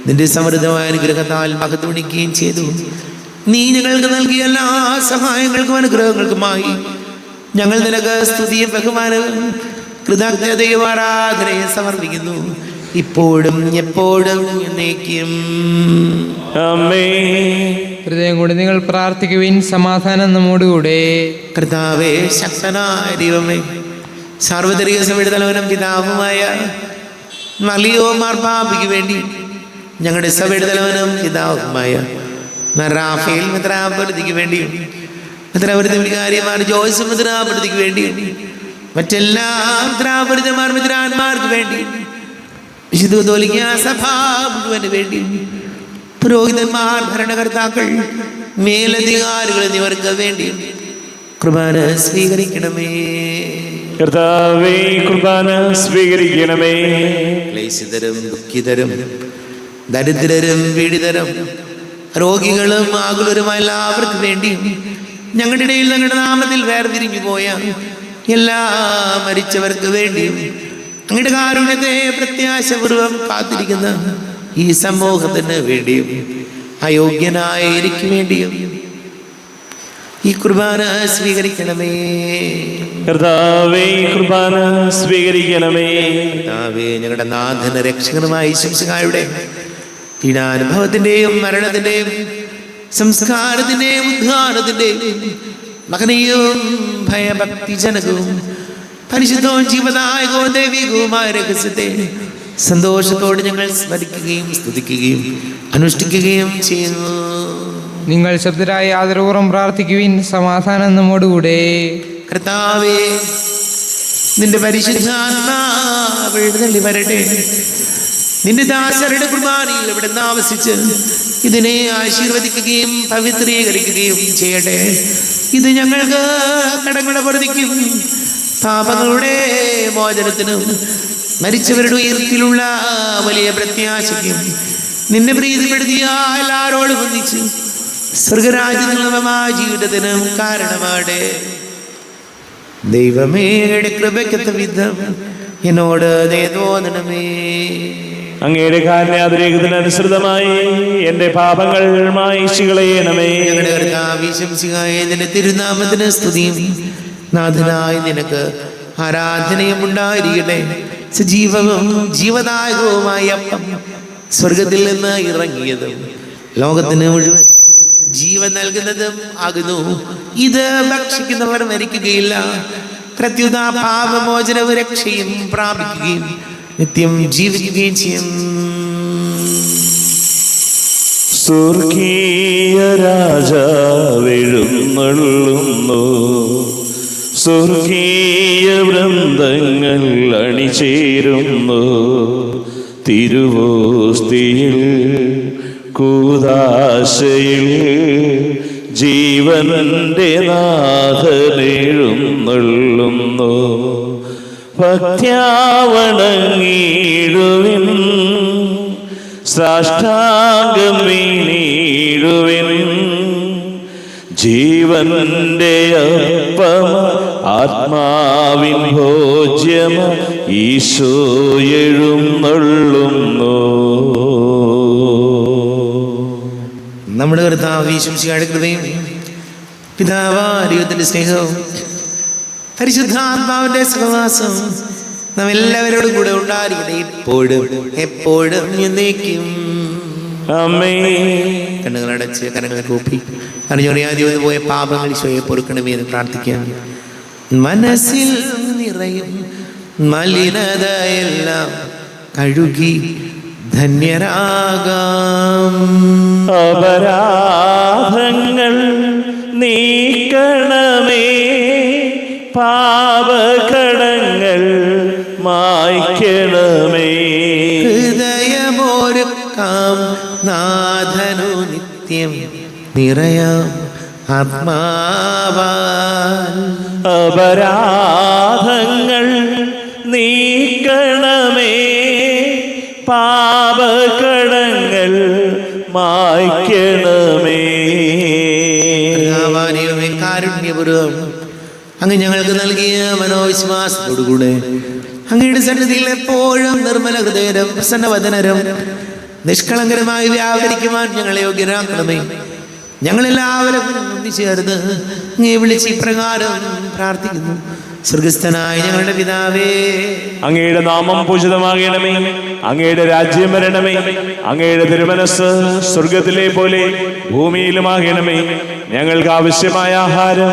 നിന്റെ സമൃദ്ധമായ അനുഗ്രഹത്താൽ മഹത്വണിക്കുകയും ചെയ്തു. നീ ഞങ്ങൾക്ക് നൽകിയ എല്ലാ സഹായങ്ങൾക്കും അനുഗ്രഹങ്ങൾക്കുമായി ഞങ്ങൾ നിനക്ക് സ്തുതിയും ബഹുമാനവും കൃതജ്ഞതയും ആരാധനയും സമർപ്പിക്കുന്നു, ഇപ്പോഴും എപ്പോഴും എന്നേക്കും. ഹൃദയം കൊണ്ട് നിങ്ങൾ പ്രാർത്ഥിക്കുവിൻ. സമാധാനം നമ്മോടുകൂടെ. കർത്താവേ, ശക്തനായ ദൈവമേ, സാർവത്രിക സഭയുടെ തലവനും പിതാവുമായ മലിയോ മാർപ്പാപ്പയ്ക്ക് വേണ്ടി ഞങ്ങളുടെ സഭയുടെ തലവനും പിതാവുമായ റാഫേൽ മിത്രാപുരത്തിക്ക് വേണ്ടിയും മിത്രാപുരത്തെ വികാരിമാർ ജോയ്സ് മിത്രാപുരത്തിക്ക് വേണ്ടിയും മറ്റെല്ലാ മിത്രാപുരത്തമാർ മിത്രാന്മാർക്ക് വേണ്ടി വിശുദ്ധ കത്തോലിക്കാ സഭ മുഴുവന് വേണ്ടി പുരോഹിതന്മാർ, ഭരണകർത്താക്കൾ, മേലധികാരികൾ എന്നിവർക്ക് വേണ്ടി കുർബാന സ്വീകരിക്കണമേ. കർത്താവേ, കുർബാന സ്വീകരിക്കണമേ. ക്ലേശിതരും ദുഃഖിതരും ദരിദ്രരും പീഡിതരും രോഗികളും ആകുലരുമായ എല്ലാവർക്കും വേണ്ടിയും ഞങ്ങളുടെ ഇടയിൽ ഞങ്ങളുടെ നാമത്തിൽ വേർതിരിഞ്ഞു പോയ എല്ലാ മരിച്ചവർക്ക് വേണ്ടിയും അങ്ങയുടെ കാരുണ്യത്തെ പ്രത്യാശപൂർവം കാത്തിരിക്കുന്ന ഈ സമൂഹത്തിന് വേണ്ടിയും അയോഗ്യനായ എനിക്ക് വേണ്ടിയും ഈ കുർബാന സ്വീകരിക്കണമേ. കർത്താവേ, കുർബാന സ്വീകരിക്കണമേ. കർത്താവേ, ഞങ്ങളുടെ നാഥന രക്ഷകനുമായ ശംസിഹായുടെ പീഡാനുഭവത്തിന്റെയും മരണത്തിന്റെയും സംസ്കാരത്തിന്റെയും ഉദ്ധാനത്തിന്റെയും മഹനീയവും ഭയഭക്തിജനകവും പരിശുദ്ധവും ജീവദായകവും ദൈവികവുമായ രഹസ്യത്തെ സന്തോഷത്തോടെ ഞങ്ങൾ സ്മരിക്കുകയും സ്തുതിക്കുകയും അനുഷ്ഠിക്കുകയും ചെയ്യുന്നു. നിങ്ങൾ ശബ്ദരായി ആദരപൂർവ്വം പ്രാർത്ഥിക്കുവിൻ. സമാധാനം നമ്മോടുകൂടെ. കർത്താവേ, നിന്റെ പരിശുദ്ധാത്മാവ് എഴുന്നള്ളി വരട്ടെ. നിന്റെ ദാസരുടെ കുർബാനയിൽ ഇവിടെ ആവസിച്ച് ഇതിനെ ആശീർവദിക്കുകയും പവിത്രീകരിക്കുകയും ചെയ്യട്ടെ. ഇത് ഞങ്ങൾക്ക് കടങ്ങളുടെ പൊറുതിക്കും പാപങ്ങളുടെ മോചനത്തിനും മരിച്ചവരുടെ ഉയർത്തിലുള്ള വലിയ പ്രത്യാശയ്ക്കും നിന്നെ പ്രീതിപ്പെടുത്തിയ എല്ലാവരോടും ഒന്നിച്ച് സ്വർഗരാജ്യമായ ജീവിതത്തിനും കാരണമാടെ. ദൈവമേയുടെ കൃപയ്ക്കൊത്ത വിധം എന്നോട് തോന്നണമേ. അങ്ങയുടെ കാരുണ്യാതിരേകത്തിനനുസൃതമായി എന്റെ പാപങ്ങൾ മായിച്ചുകളയണമേ. ഞങ്ങളുടെ കർത്താവിശംസിഹായ നിന്റെ തിരുനാമത്തിന് സ്തുതിയും നാഥനായ നിനക്ക് ആരാധനയും ഉണ്ടായിരിക്കട്ടെ. സജീവവും ജീവദായകവുമായ അപ്പം സ്വർഗത്തിൽ നിന്ന് ഇറങ്ങിയതും ലോകത്തിന് മുഴുവൻ ജീവൻ നൽകുന്നതും ആകുന്നു. ഇത് ഭക്ഷിക്കുന്നവർ മരിക്കുകയില്ല, പ്രത്യുത പാപമോചനവും രക്ഷയും പ്രാപിക്കുകയും നിത്യം ജീവിക്കുകയും ചെയ്യും. സ്വർഗീയ രാജാവെഴുന്നള്ളുന്നു, സ്വർഗീയ വൃന്ദങ്ങൾ അണിചേരുന്നു. തിരുവോസ്തിയിൽ കൂദാശയിൽ ജീവന്റെ നാഥനെഴുന്നള്ളുന്നു. ഭക്ത്യാവണങ്ങിടുവിൻ, സാഷ്ടാംഗം വീണിടുവിൻ. ജീവന്റെ അപ്പം ആത്മാവിൻ ഭോജ്യം ഈശോ എഴുന്നള്ളുന്നു. നമ്മുടെ കർത്താവ് ഈശോയുടെ കൃപയും പിതാവായ ദൈവത്തിന്റെ സ്നേഹവും പരിശുദ്ധാത്മാവിന്റെ സഹവാസം നാം എല്ലാവരോടും കൂടെ ഉണ്ടായിരിക്കട്ടെ, ഇപ്പോഴും എപ്പോഴും എന്നേക്കും. കണ്ണുകളടച്ച് കരങ്ങൾ കൂപ്പി അറിഞ്ഞറിയാതെ പോയ പാപങ്ങൾ ഈശോയെ പൊറുക്കണമേ എന്ന് പ്രാർത്ഥിക്കാം. മനസ്സിൽ നിറയും മലിനതയെല്ലാം കഴുകി ധന്യരാകാം. അപരാധങ്ങൾ നീക്കണമേ, പാപകടങ്ങൾ മായ്ക്കണമേ. ഹൃദയമൊരുക്കാം നാഥനു നിത്യം നിറയാം ആത്മാവാൽ. അപരാധങ്ങൾ നീക്കണമേ, പാപകടങ്ങൾ മായ്ക്കണമേ. കാരുണ്യപൂർവം അങ്ങ് ഞങ്ങൾക്ക് നൽകിയ മനോവിശ്വാസത്തോടുകൂടെ അങ്ങയുടെ സന്നിധിയിൽ എപ്പോഴും നിർമ്മല ഹൃദയരും പ്രസന്നവദനരും നിഷ്കളങ്കരമായി വ്യാപരിക്കുവാൻ ഞങ്ങളെ യോഗ്യരാക്കണമേ. ഞങ്ങളെല്ലാവരും ഒന്നിച്ചേർന്ന് അങ്ങയെ വിളിച്ച് ഇപ്രകാരം പ്രാർത്ഥിക്കുന്നു. സ്വർഗസ്ഥനായ ഞങ്ങളുടെ പിതാവേ, അങ്ങയുടെ നാമം പൂജിതമാകണമേ, അങ്ങയുടെ രാജ്യം വരണമേ, അങ്ങയുടെ തിരുമനസ് സ്വർഗത്തിലെ പോലെ ഭൂമിയിലുമാകണമേ. ഞങ്ങൾക്ക് ആവശ്യമായ ആഹാരം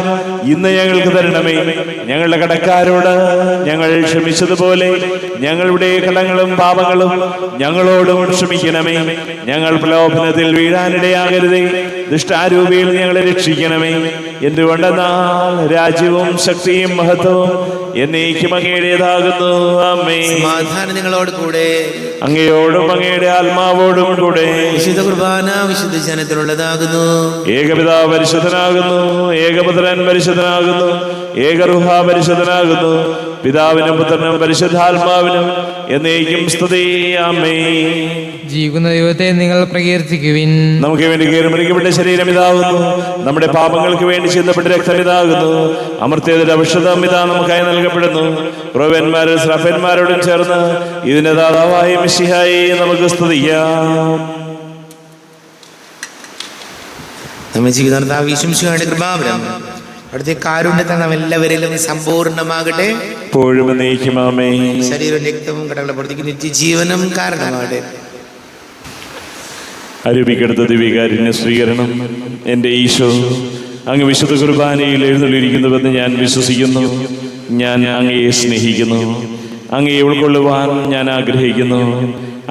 ഇന്ന് ഞങ്ങൾക്ക് തരണമേ. ഞങ്ങളുടെ കടക്കാരോട് ഞങ്ങൾ ക്ഷമിച്ചതുപോലെ ഞങ്ങളുടെ കടങ്ങളും പാപങ്ങളും ഞങ്ങളോടും ക്ഷമിക്കണമേ. ഞങ്ങൾ പ്രലോഭനത്തിൽ വീഴാനിടയാകരുതേ, ദുഷ്ടാരൂപിയിൽ ഞങ്ങളെ രക്ഷിക്കണമേ. എന്തുകൊണ്ടെന്നാൽ രാജ്യവും ശക്തിയും മഹത്വവും എന്നേക്കും അങ്ങയുടേതാകുന്നു. ആമേൻ. സമാധാനം നിങ്ങളോട് കൂടെ, അങ്ങയോടും അങ്ങയുടെ ആത്മാവോടും കൂടെ. വിശുദ്ധ കുർബാന വിശുദ്ധ ജനത്തിലുള്ളതാകുന്നു. ഏകപിതാവ് പരിശുദ്ധനാകുന്നു, ഏകപുത്രൻ പരിശുദ്ധനാകുന്നു, ഏകറുഹ പരിശുദ്ധനാകുന്നു. പിതാവിനും പുത്രനും പരിശുദ്ധാത്മാവിനും എന്നേക്കും സ്തുതി. ആമേൻ. ജീവിക്കുന്ന ദൈവത്തെ നിങ്ങൾ പ്രകീർത്തിക്കുവിൻ. നമുക്ക് വേണ്ടി കീഴ്മരിക്കപ്പെട്ട ശരീരം ഇതാകുന്നു, നമ്മുടെ പാപങ്ങൾക്ക് വേണ്ടി ചിന്തപ്പെട്ട രക്തം ഇതാകുന്നു. അമർത്യതയുടെ ഔഷധം ഇതാ നമുക്കായി നൽകപ്പെടുന്നു. ക്രൂവന്മാരും ശ്രഫന്മാരോടും ചേർന്ന് ഇതിന്റെ ദാതാവായ മിശിഹായെ നമുക്ക് സ്തുതിക്കാം. നമ്മെ ജീവിത വിശംസിയുടെ കൃപാവരം അവിടുത്തെ കാരുണ്യത്താൽ നാം എല്ലാവരിലും സമ്പൂർണ്ണമാകട്ടെ. ഇപ്പോഴും എന്നേക്കുമാമേ. ശരീരവും രക്തവും കടകളെ പുറത്തേക്ക് നിത്യജീവനം കാരണമാകട്ടെ. അരൂപിക്കെടുത്ത ദിവ്യകാരുണ്യ സ്വീകരണം. എൻ്റെ ഈശോ, അങ്ങ് വിശുദ്ധ കുർബാനയിൽ എഴുന്നള്ളിയിരിക്കുന്നുവെന്ന് ഞാൻ വിശ്വസിക്കുന്നു. ഞാൻ അങ്ങയെ സ്നേഹിക്കുന്നു. അങ്ങയെ ഉൾക്കൊള്ളുവാൻ ഞാൻ ആഗ്രഹിക്കുന്നു.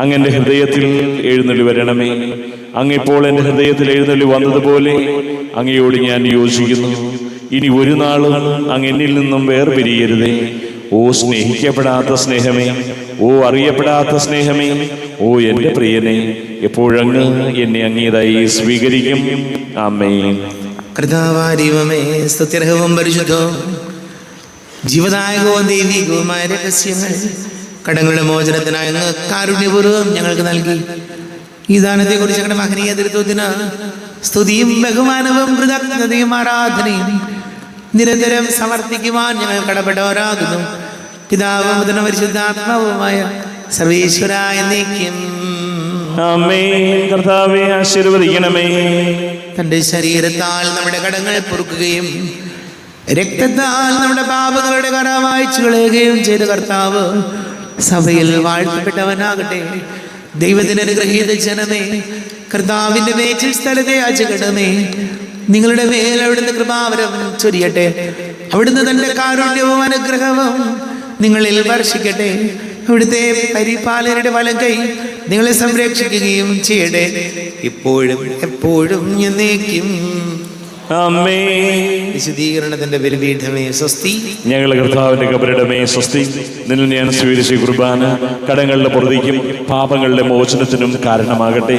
അങ്ങ് എൻ്റെ ഹൃദയത്തിൽ എഴുന്നള്ളി വരണമേ. അങ്ങിപ്പോൾ എൻ്റെ ഹൃദയത്തിൽ എഴുന്നള്ളി വന്നതുപോലെ അങ്ങയോട് ഞാൻ യോജിക്കുന്നു. ഇനി ഒരു നാളും അങ്ങ് എന്നിൽ നിന്നും വേർപിരിയരുതേ. ഓ സ്നേഹിക്കപ്പെടാത്ത സ്നേഹമേ, ഓ അറിയപ്പെടാത്ത സ്നേഹമേ, ഓ എൻ്റെ പ്രിയനെ, എപ്പോഴങ്ങ് എന്നെ അങ്ങേതായി സ്വീകരിക്കും. ആമേൻ. കർത്താവാരിവമേ, സ്തുത്യർഹവും പരിശുദ്ധവും ജീവദായകവും ദൈവികവുമായ രഹസ്യങ്ങൾ കടങ്ങളുടെ മോചനത്തിനായി അങ്ങ് കാരുണ്യപൂർവ്വം ഞങ്ങൾക്ക് നൽകി. ഈ ദാനത്തെക്കുറിച്ച് ഞങ്ങളുടെ മഹനീയ തൃത്വത്തിന് സ്തുതിയും ബഹുമാനവും കൃതജ്ഞതയും ആരാധനയും നിരന്തരം സമർപ്പിക്കുവാൻ ഞങ്ങൾ കടപ്പെട്ടവരാകുന്നു. പിതാവും പുത്രനും പരിശുദ്ധാത്മാവുമായ സർവേശ്വരായ എന്നേക്കും ആമേൻ. കർത്താവേ ആശീർവദിക്കണമേ. തന്റെ ശരീരത്താൽ നമ്മുടെ കടങ്ങൾ പൊറുക്കുകയും രക്തത്താൽ നമ്മുടെ പാപങ്ങളുടെ കറ മായ്ച്ചു കളയുകയും ചെയ്ത കർത്താവ് സഭയിൽ വാഴ്ത്തപ്പെട്ടവനാകട്ടെ. ദൈവത്തിന് അനുഗ്രഹീത ജനമേ, കർത്താവിന്റെ മേച്ചിൽ സ്ഥലത്തെ യാചകണമേ. നിങ്ങളുടെ മേൽ അവിടുന്ന് കൃപാവരം ചൊരിയട്ടെ. അവിടുന്ന് തന്റെ കാരുണ്യവും അനുഗ്രഹവും നിങ്ങളിൽ വർഷിക്കട്ടെ. അവിടുത്തെ പരിപാലനയുടെ വലം കൈ നിങ്ങളെ സംരക്ഷിക്കുകയും ചെയ്യട്ടെ, ഇപ്പോഴും എപ്പോഴും എന്നേക്കും. ആമേൻ. വിശുദ്ധീകരണത്തിന്റെ ബലിപീഠമേ സ്വസ്തി. ഞങ്ങളുടെ കർത്താവിന്റെ കബറിടമേ സ്വസ്തി. നിന്നിൽ ഞാൻ സ്വീകരിച്ച കുർബാന കടങ്ങളുടെ പൊറുതിക്കും പാപങ്ങളുടെ മോചനത്തിനും കാരണമാകട്ടെ.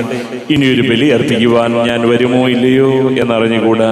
ഇനിയൊരു ബലി അർപ്പിക്കുവാൻ ഞാൻ വരുമോ ഇല്ലയോ എന്നറിഞ്ഞുകൂടാ.